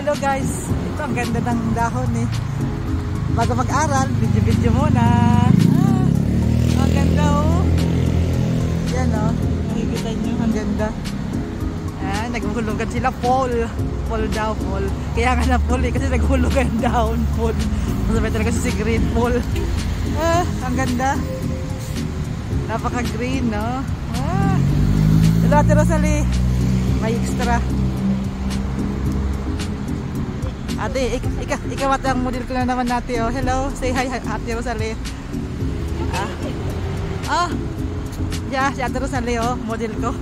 Hello guys, ito ang ganda ng dahon eh. Bago mag-aral, video muna. Ang ganda oh. Yan oh, nakikita nyo, ang ganda. Naghulugan sila, fall daw, fall. Kaya nga na fall eh, kasi naghulugan down, fall. Masabay talaga si green, fall. Ang ganda. Napaka-green, no? Hello, Ate Rosalie. May extra. Ate, ikaw ate ang model ko na naman natin, oh. Hello, say hi, Ate Rosalie. Yeah, si Ate Rosalie, oh, model ko.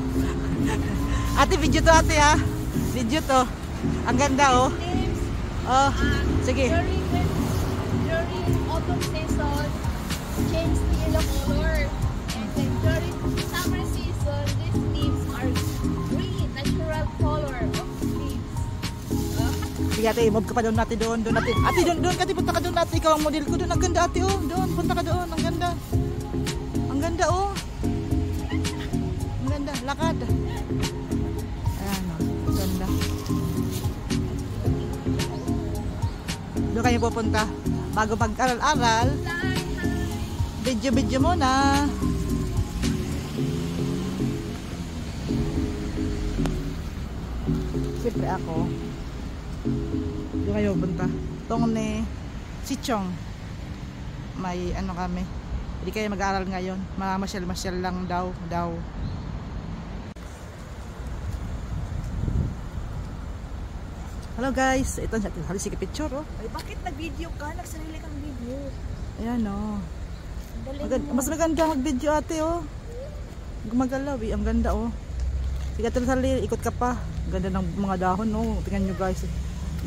Ate, video to ate, ha. Video to. Ang ganda, oh. Sige. During autumn season, change the yellow color. And then during summer season, these leaves are green, natural color of leaves. Sige ate, move ka pa doon natin doon. Ate, doon ka, punta ka doon ate. Ikaw ang model ko doon. Ang ganda ate, oh. Doon, punta ka doon. Ang ganda. Ang ganda, oh. Ang ganda, lakad. Ayan, oh. Ang ganda. Doon kayo pupunta. Bago mag-aral-aral, video muna. Siyempre ako. Doon kayo punta. Tong ni si Chong. May ano kami. Hindi kayo mag-aaral ngayon. Mamasyal lang daw. Hello guys. Ito halos si picture oh. Ay, bakit nag-video ka? Nagsarili kang video. Ayan oh. Mas maganda mag-video ate oh. Gumagalaw eh. Ang ganda oh. Sige ate Rosalie, ikot ka pa. Ganda ng mga dahon oh. Tingnan nyo guys.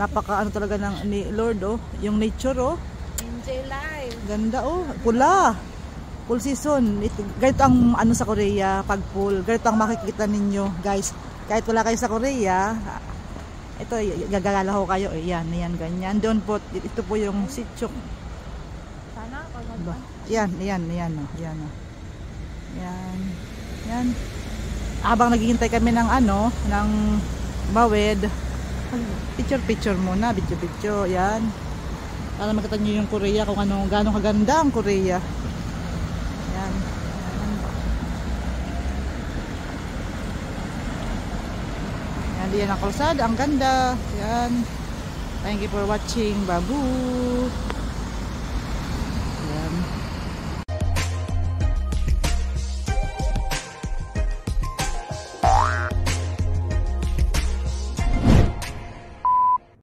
Napaka ano talaga ng ni Lord oh. Yung nature oh. Enjoy life. Ganda oh. Pula. Full season. Ganito ang ano sa Korea pag full. Ganito ang makikita ninyo guys. Kahit wala kayo sa Korea, ito gagala ho kayo. Yan, ganyan. Doon po, ito po yung sitio. Sana pag Yan oh. Yan. Habang naghihintay kami ng ano, ng bawed, picture muna, video. Yan. Para makita niyo yung Korea kung ano, gaano kaganda ang Korea. Yan. Yan ang kalsada, ang ganda. Yan. Thank you for watching. Babu.